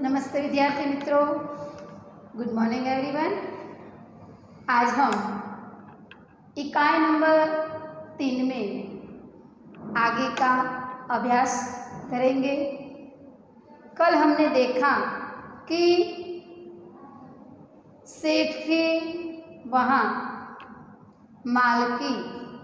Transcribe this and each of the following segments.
नमस्ते विद्यार्थी मित्रों, गुड मॉर्निंग एवरीवन। आज हम इकाई नंबर 3 में आगे का अभ्यास करेंगे। कल हमने देखा कि सेठ के वहाँ माल की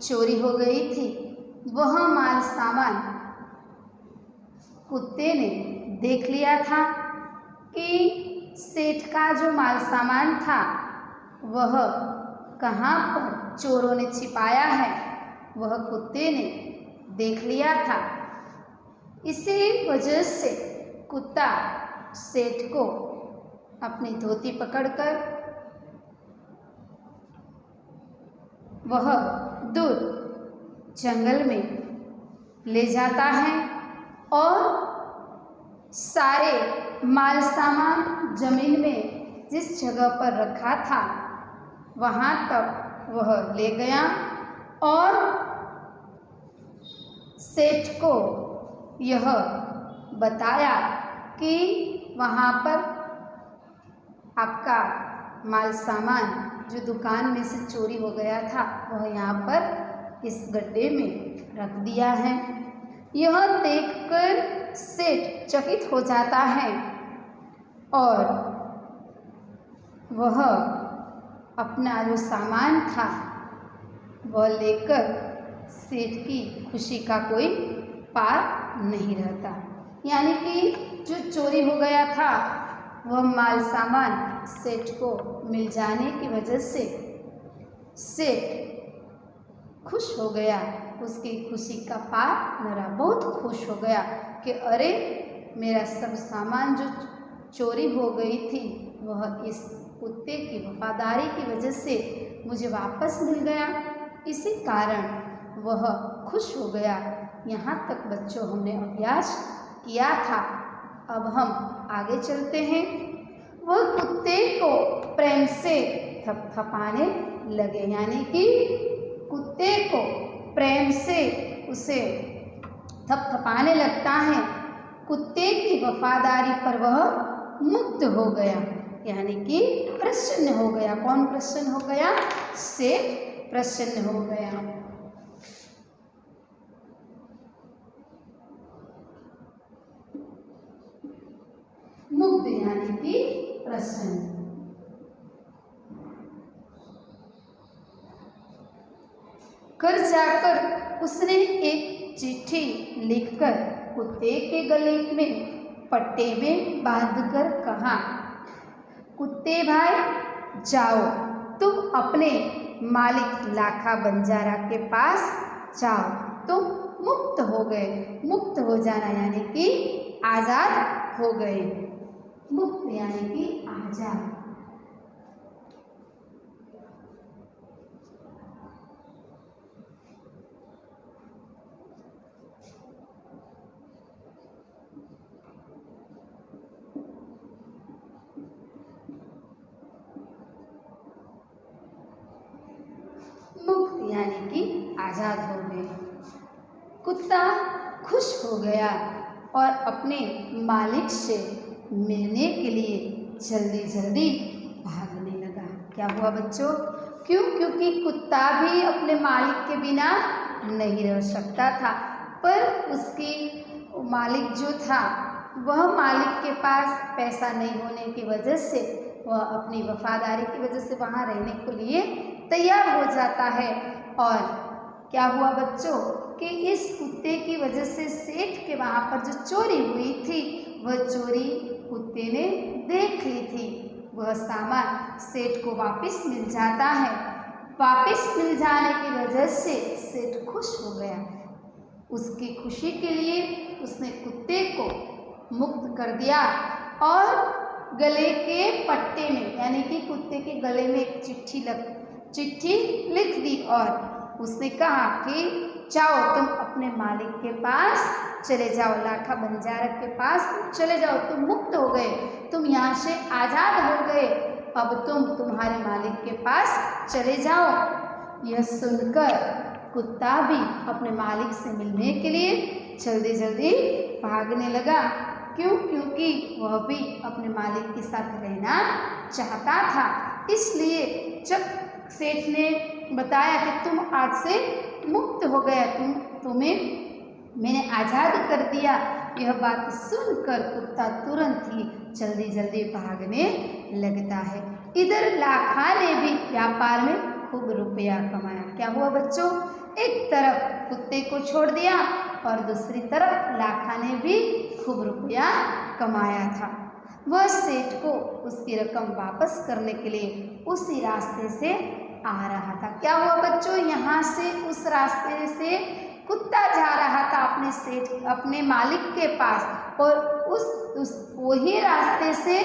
चोरी हो गई थी। वह माल सामान कुत्ते ने देख लिया था कि सेठ का जो माल सामान था वह कहाँ पर चोरों ने छिपाया है, वह कुत्ते ने देख लिया था। इसी वजह से कुत्ता सेठ को अपनी धोती पकड़कर वह दूर जंगल में ले जाता है और सारे माल सामान जमीन में जिस जगह पर रखा था वहाँ तक वह ले गया और सेठ को यह बताया कि वहाँ पर आपका माल सामान जो दुकान में से चोरी हो गया था वह यहाँ पर इस गड्ढे में रख दिया है। यह देखकर सेठ चकित हो जाता है और वह अपना जो सामान था वह लेकर सेठ की खुशी का कोई पार नहीं रहता। यानी कि जो चोरी हो गया था वह माल सामान सेठ को मिल जाने की वजह से सेठ खुश हो गया, उसकी खुशी का पार न रहा। बहुत खुश हो गया कि अरे मेरा सब सामान जो चोरी हो गई थी वह इस कुत्ते की वफादारी की वजह से मुझे वापस मिल गया। इसी कारण वह खुश हो गया। यहाँ तक बच्चों हमने अभ्यास किया था। अब हम आगे चलते हैं। वह कुत्ते को प्रेम से थपथपाने लगे, यानी कि कुत्ते को प्रेम से उसे थपथपाने लगता है। कुत्ते की वफादारी पर वह मुग्ध हो गया, यानी कि प्रसन्न हो गया। कौन प्रसन्न हो गया? सेठ प्रसन्न हो गया। मुग्ध यानी कि प्रसन्न। घर जाकर उसने एक चिट्ठी लिखकर कुत्ते के गले में पट्टे में बांधकर कहा, कुत्ते भाई जाओ, तुम अपने मालिक लाखा बंजारा के पास जाओ, तुम मुक्त हो गए। मुक्त हो जाना यानी कि आज़ाद हो गए। मुक्त यानी कि आज़ाद। मुक्त यानी कि आज़ाद हो गए। कुत्ता खुश हो गया और अपने मालिक से मिलने के लिए जल्दी जल्दी भागने लगा। क्या हुआ बच्चों? क्यों? क्योंकि कुत्ता भी अपने मालिक के बिना नहीं रह सकता था, पर उसकी मालिक जो था वह मालिक के पास पैसा नहीं होने की वजह से वह अपनी वफादारी की वजह से वहाँ रहने के लिए तैयार हो जाता है। और क्या हुआ बच्चों कि इस कुत्ते की वजह से सेठ के वहाँ पर जो चोरी हुई थी वह चोरी कुत्ते ने देख ली थी। वह सामान सेठ को वापस मिल जाता है। वापस मिल जाने की वजह से सेठ खुश हो गया। उसकी खुशी के लिए उसने कुत्ते को मुक्त कर दिया और गले के पट्टे में यानी कि कुत्ते के गले में एक चिट्ठी लिख दी और उसने कहा कि जाओ, तुम अपने मालिक के पास चले जाओ, लाखा बंजारा के पास चले जाओ, तुम मुक्त हो गए, तुम यहाँ से आज़ाद हो गए, अब तुम तुम्हारे मालिक के पास चले जाओ। यह सुनकर कुत्ता भी अपने मालिक से मिलने के लिए जल्दी जल्दी भागने लगा। क्यों? क्योंकि वह भी अपने मालिक के साथ रहना चाहता था। इसलिए जब सेठ ने बताया कि तुम आज से मुक्त हो गया, तुम्हें मैंने आज़ाद कर दिया, यह बात सुनकर कुत्ता तुरंत ही जल्दी जल्दी भागने लगता है। इधर लाखा ने भी व्यापार में खूब रुपया कमाया। क्या हुआ बच्चों? एक तरफ कुत्ते को छोड़ दिया और दूसरी तरफ लाखा ने भी खूब रुपया कमाया था। वह सेठ को उसकी रकम वापस करने के लिए उसी रास्ते से आ रहा था। क्या हुआ बच्चों? यहाँ से उस रास्ते से कुत्ता जा रहा था अपने मालिक के पास और उस वही रास्ते से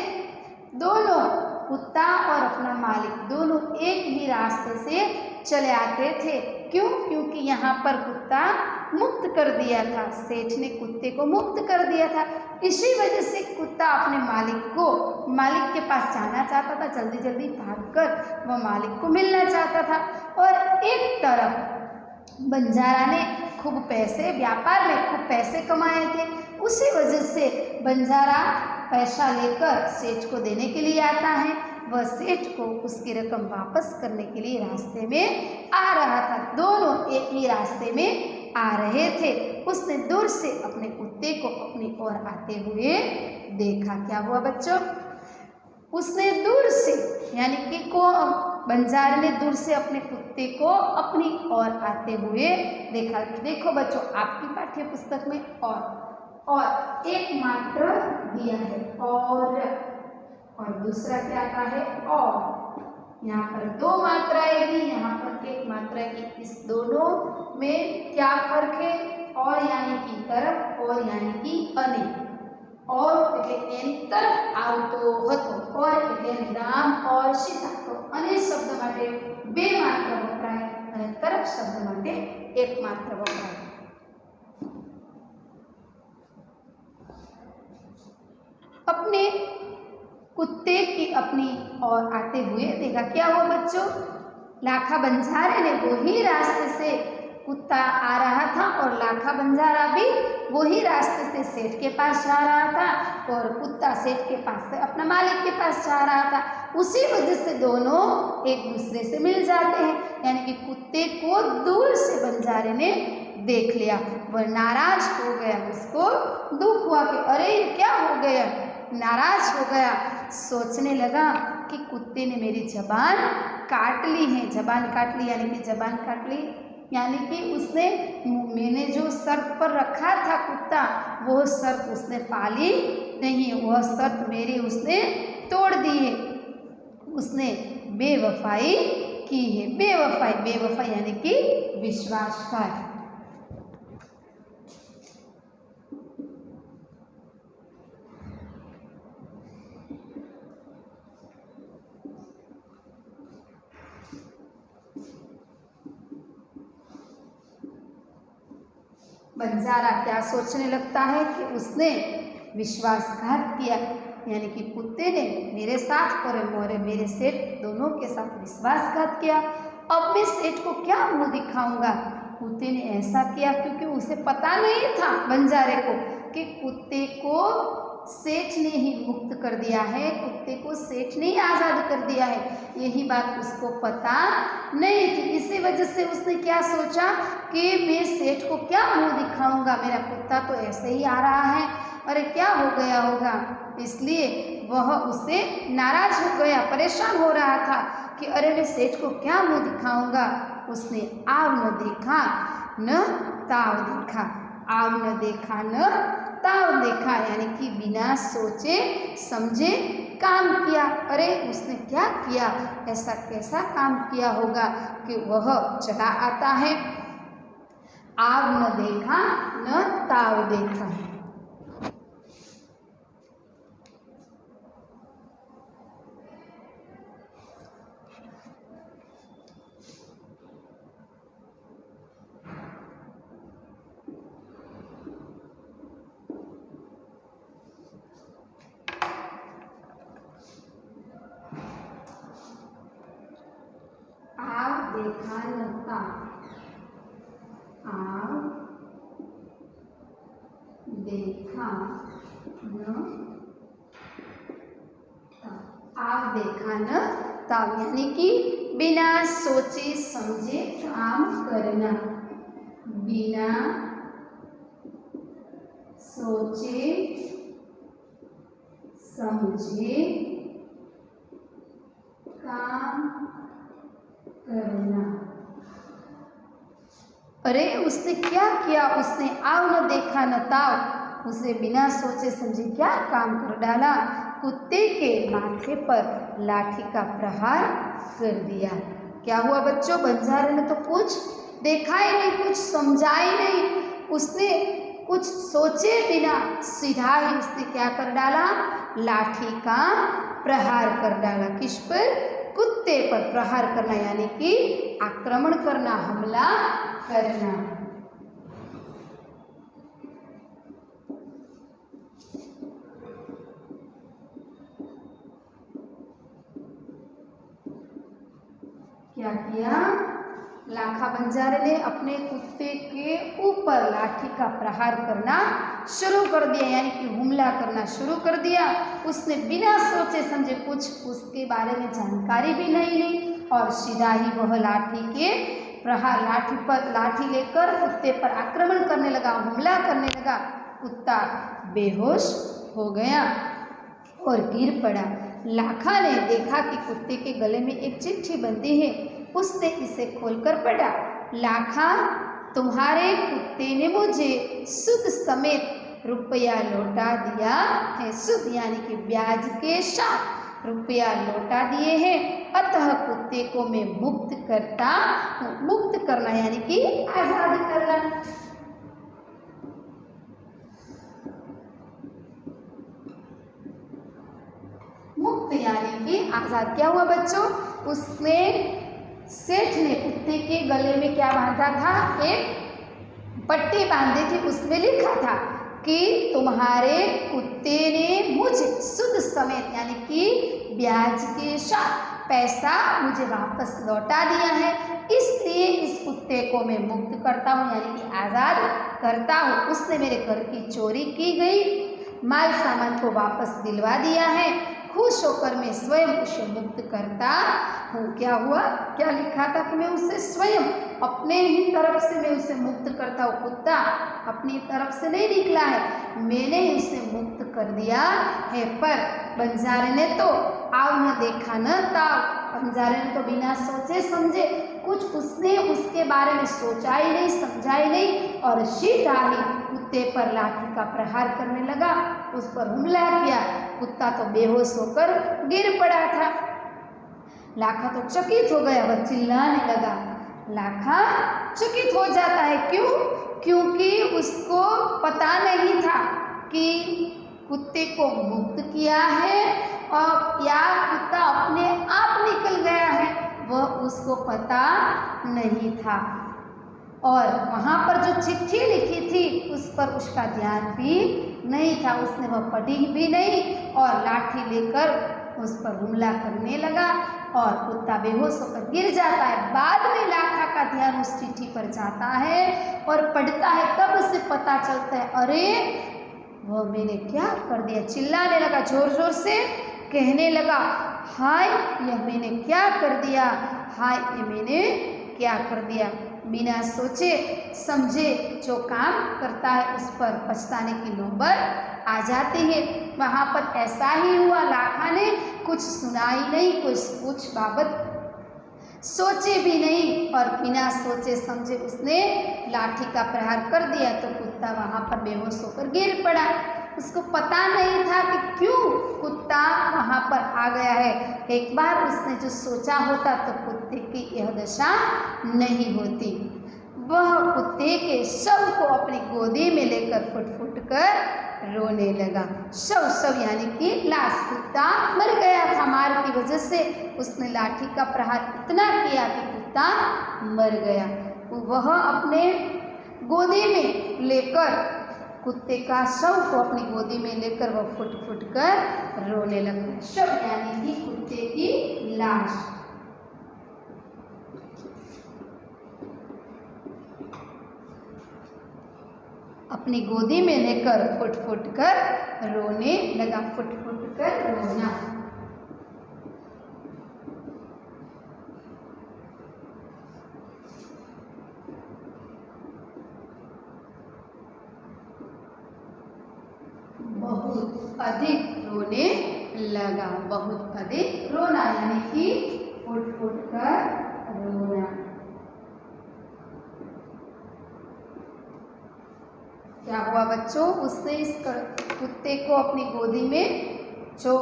दोनों कुत्ता और अपना मालिक दोनों एक ही रास्ते से चले आते थे। क्यों? क्योंकि यहाँ पर कुत्ता मुक्त कर दिया था, सेठ ने कुत्ते को मुक्त कर दिया था। इसी वजह से कुत्ता अपने मालिक के पास जाना चाहता था, जल्दी जल्दी भागकर वह मालिक को मिलना चाहता था। और एक तरफ बंजारा ने खूब पैसे व्यापार में खूब पैसे कमाए थे। उसी वजह से बंजारा पैसा लेकर सेठ को देने के लिए आता है। वह सेठ को उसकी रकम वापस करने के लिए रास्ते में आ रहा था। दोनों एक ही रास्ते में आ रहे थे। उसने दूर से अपने कुत्ते को अपनी ओर आते हुए देखा। क्या हुआ बच्चों? उसने दूर से यानी कि बंजारे ने दूर से अपने कुत्ते को अपनी ओर आते हुए देखा। देखो बच्चों, आपकी पाठ्य पुस्तक में और एक मात्रा दिया है और दूसरा क्या का है और। यहाँ पर दो मात्राएं दी, यहाँ पर एक मात्रा की। इस दोनों में क्या फर्क है? और यानी कि तरफ और यानी कि अने। और એટલે એની તરફ આવતો હતો और એટલે રામ और सीता। तो अने शब्द માટે બે માત્ર વપરાય અને તરફ શબ્દ માટે એક માત્ર વપરાય। अपने कुत्ते की अपनी ओर आते हुए देखा। क्या हुआ बच्चों? लाखा बंजारे ने वही रास्ते से कुत्ता आ रहा था और लाखा बंजारा भी वही रास्ते से सेठ के पास जा रहा था और कुत्ता सेठ के पास से अपना मालिक के पास जा रहा था। उसी वजह से दोनों एक दूसरे से मिल जाते हैं। यानी कि कुत्ते को दूर से बंजारे ने देख लिया, वह नाराज हो गया। उसको दुख हुआ कि अरे ये क्या हो गया, नाराज हो गया। सोचने लगा कि कुत्ते ने मेरी जबान काट ली है। जबान काट ली यानी कि जबान काट ली यानी कि उसने मैंने जो शर्त पर रखा था कुत्ता, वो शर्त उसने पाली नहीं, वह शर्त मेरी उसने तोड़ दी है। उसने बेवफाई की है। बेवफाई यानी कि विश्वासघात। बंजारा क्या सोचने लगता है कि उसने विश्वासघात किया, यानी कि कुत्ते ने मेरे साथ और मेरे सेठ दोनों के साथ विश्वासघात किया। अब मैं सेठ को क्या मुंह दिखाऊंगा। कुत्ते ने ऐसा किया क्योंकि उसे पता नहीं था बंजारे को कि कुत्ते को सेठ ने ही मुक्त कर दिया है, कुत्ते को सेठ ने ही आज़ाद कर दिया है। यही बात उसको पता नहीं थी। इसी वजह से उसने क्या सोचा कि मैं सेठ को क्या मुंह दिखाऊंगा, मेरा कुत्ता तो ऐसे ही आ रहा है, अरे क्या हो गया होगा। इसलिए वह उससे नाराज हो गया, परेशान हो रहा था कि अरे मैं सेठ को क्या मुंह दिखाऊंगा। उसने आव न देखा न ताव देखा, आव न देखा न ताव देखा, यानी कि बिना सोचे समझे काम किया। अरे उसने क्या किया, ऐसा कैसा काम किया होगा कि वह चला आता है। आव न देखा न ताव देखा। देखा नता, आव देखा न आव देखा न ताव, यानी कि बिना सोचे समझे काम करना, बिना सोचे समझे काम करना। अरे उसने क्या किया, उसने आव न देखा न ताव, उसे बिना सोचे समझे क्या काम कर डाला, कुत्ते के माथे पर लाठी का प्रहार कर दिया। क्या हुआ बच्चों, बंजारे ने तो कुछ देखा ही नहीं, कुछ समझा ही नहीं, उसने कुछ सोचे बिना सीधा ही उसने क्या कर डाला, लाठी का प्रहार कर डाला। किस पर, कुत्ते पर प्रहार करना, यानी कि आक्रमण करना, हमला करना। क्या किया, लाखा बंजारे ने अपने कुत्ते के ऊपर लाठी का प्रहार करना शुरू कर दिया, यानी कि हमला करना शुरू कर दिया। उसने बिना सोचे समझे, कुछ उसके बारे में जानकारी भी नहीं ली, और सीधा ही वह लाठी के प्रहार, लाठी लेकर कुत्ते पर आक्रमण करने लगा, हमला करने लगा। कुत्ता बेहोश हो गया और गिर पड़ा। लाखा ने देखा कि कुत्ते के गले में एक चिट्ठी बंधी है, उसने इसे खोलकर पढ़ा। लाखा, तुम्हारे कुत्ते ने मुझे सूद समेत रुपया लौटा दिया है, सूद यानी कि ब्याज के साथ रुपया लौटा दिए हैं, अतः कुत्ते को मैं मुक्त करता हूँ। मुक्त करना यानी कि आजाद करना। मुक्त यानी कि आजाद। क्या हुआ बच्चों, उसने सेठ ने कुत्ते के गले में क्या बांधा था, एक पट्टी बांधी थी, उसमें लिखा था कि तुम्हारे कुत्ते ने मुझे सूद समेत यानी कि ब्याज के साथ पैसा मुझे वापस लौटा दिया है, इसलिए इस कुत्ते को मैं मुक्त करता हूँ, यानी कि आज़ाद करता हूँ। उसने मेरे घर की चोरी की गई माल सामान को वापस दिलवा दिया है, खुश होकर मैं स्वयं उसे मुक्त करता हूँ। क्या हुआ, क्या लिखा था कि मैं उसे स्वयं अपने ही तरफ से मैं उसे मुक्त करता हूँ। कुत्ता अपनी तरफ से नहीं निकला है, मैंने उसे मुक्त कर दिया है। पर बंजारे ने तो आव न देखा न ताव, बंजारे ने तो बिना सोचे समझे कुछ उसने उसके बारे में सोचा ही नहीं, समझा ही नहीं, और सीधा ही कुत्ते पर लाठी का प्रहार करने लगा, उस पर हमला किया। कुत्ता तो बेहोश होकर गिर पड़ा था। लाखा तो चकित हो गया, वह चिल्लाने लगा। लाखा चकित हो जाता है, क्यों? क्योंकि उसको पता नहीं था कि कुत्ते को मुक्त किया है और या कुत्ता अपने आप निकल गया है, वह उसको पता नहीं था। और वहाँ पर जो चिट्ठी लिखी थी उस पर उसका ध्यान भी नहीं था, उसने वह पढ़ी भी नहीं और लाठी लेकर उस पर हमला करने लगा और कुत्ता बेहोश होकर गिर जाता है। बाद में लाखा का ध्यान उस चिट्ठी पर जाता है और पढ़ता है, तब उसे पता चलता है, अरे वह मैंने क्या कर दिया। चिल्लाने लगा, जोर जोर से कहने लगा, हाय यह मैंने क्या कर दिया, हाय ये मैंने क्या कर दिया। बिना सोचे समझे जो काम करता है उस पर पछताने की नौबत आ जाती है। वहाँ पर ऐसा ही हुआ, लाखा ने कुछ सुना ही नहीं, कुछ बाबत सोचे भी नहीं और बिना सोचे समझे उसने लाठी का प्रहार कर दिया, तो कुत्ता वहाँ पर बेहोश होकर गिर पड़ा। उसको पता नहीं था कि क्यों कुत्ता वहाँ पर आ गया है। एक बार उसने जो सोचा होता तो कुत्ते की यह दशा नहीं होती। वह कुत्ते के शव को अपनी गोदी में लेकर फुट फुट कर रोने लगा। शव यानी कि लाश, कुत्ता मर गया था मार की वजह से, उसने लाठी का प्रहार इतना किया कि कुत्ता मर गया। वह अपने गोदी में लेकर कुत्ते का शव को अपनी गोदी में लेकर वह फुट फुट कर रोने लगा। शव यानी कि कुत्ते की लाश। अपनी गोदी में लेकर फुट फुट कर रोने लगा, फुट फुट कर रोना। अधिक रोने लगा। बहुत अधिक रोना यानी कि फुट फुट कर रोना। क्या हुआ बच्चों, उसने इस कुत्ते को अपनी गोदी में, जो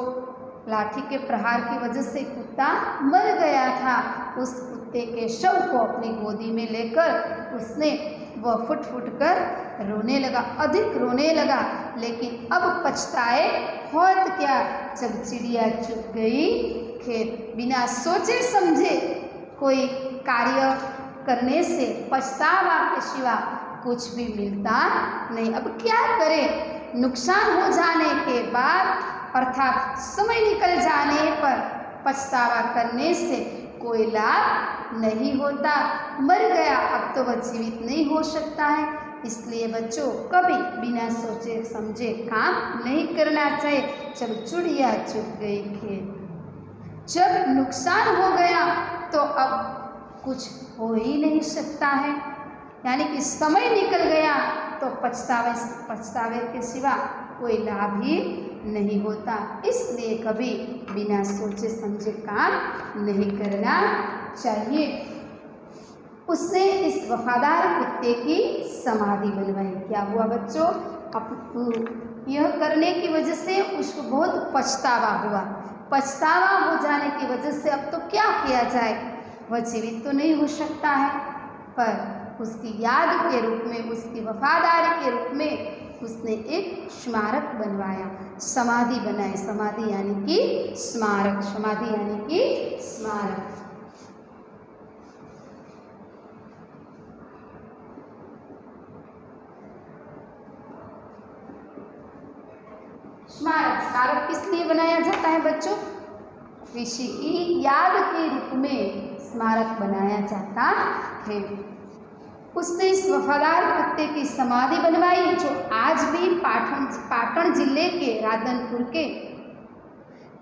लाठी के प्रहार की वजह से कुत्ता मर गया था, उस कुत्ते के शव को अपनी गोदी में लेकर उसने वह फुट फुट कर रोने लगा, अधिक रोने लगा। लेकिन अब पछताए होत क्या, जब चिड़िया चुग गई खेत। बिना सोचे समझे कोई कार्य करने से पछतावा के सिवा कुछ भी मिलता नहीं। अब क्या करें, नुकसान हो जाने के बाद अर्थात समय निकल जाने पर पछतावा करने से कोई लाभ नहीं होता। मर गया, अब तो वह जीवित नहीं हो सकता है। इसलिए बच्चों कभी बिना सोचे समझे काम नहीं करना चाहिए। जब चिड़िया चुग गई खेत, जब नुकसान हो गया तो अब कुछ हो ही नहीं सकता है, यानी कि समय निकल गया तो पछतावे के सिवा कोई लाभ ही नहीं होता। इसलिए कभी बिना सोचे समझे काम नहीं करना चाहिए। उसने इस वफादार कुत्ते की समाधि बनवाई। क्या हुआ बच्चों, अब यह करने की वजह से उसको बहुत पछतावा हुआ। पछतावा हो जाने की वजह से अब तो क्या किया जाए, वह जीवित तो नहीं हो सकता है, पर उसकी याद के रूप में, उसकी वफादारी के रूप में उसने एक स्मारक बनवाया, समाधि बनाई। समाधि यानी कि स्मारक, समाधि यानी कि स्मारक। स्मारक किस लिए बनाया जाता है बच्चों, किसी की याद के रूप में स्मारक बनाया जाता है। उसने इस वफादार कुत्ते की समाधि बनवाई, जो आज भी पाटन जिले के राधनपुर के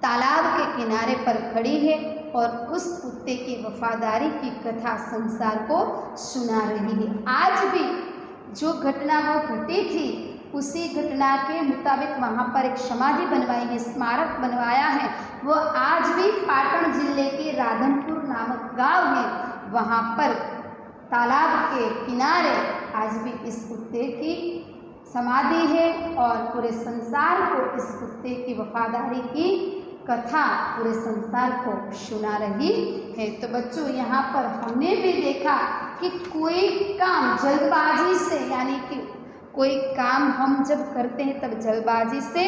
तालाब के किनारे पर खड़ी है और उस कुत्ते की वफादारी की कथा संसार को सुना रही है। आज भी जो घटना वह घटी थी, उसी घटना के मुताबिक वहाँ पर एक समाधि बनवाई है, स्मारक बनवाया है। वह आज भी पाटन जिले के राधनपुर नामक गांव है, वहाँ पर तालाब के किनारे आज भी इस कुत्ते की समाधि है और पूरे संसार को इस कुत्ते की वफादारी की कथा पूरे संसार को सुना रही है। तो बच्चों यहाँ पर हमने भी देखा कि कोई काम जल्दबाजी से, यानी कि कोई काम हम जब करते हैं तब जल्दबाजी से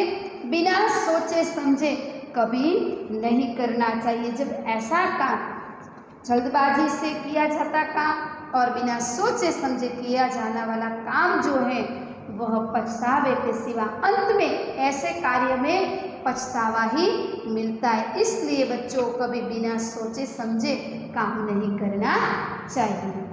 बिना सोचे समझे कभी नहीं करना चाहिए। जब ऐसा काम जल्दबाजी से किया जाता काम और बिना सोचे समझे किया जाने वाला काम जो है वह पछतावे के सिवा अंत में ऐसे कार्य में पछतावा ही मिलता है। इसलिए बच्चों कभी बिना सोचे समझे काम नहीं करना चाहिए।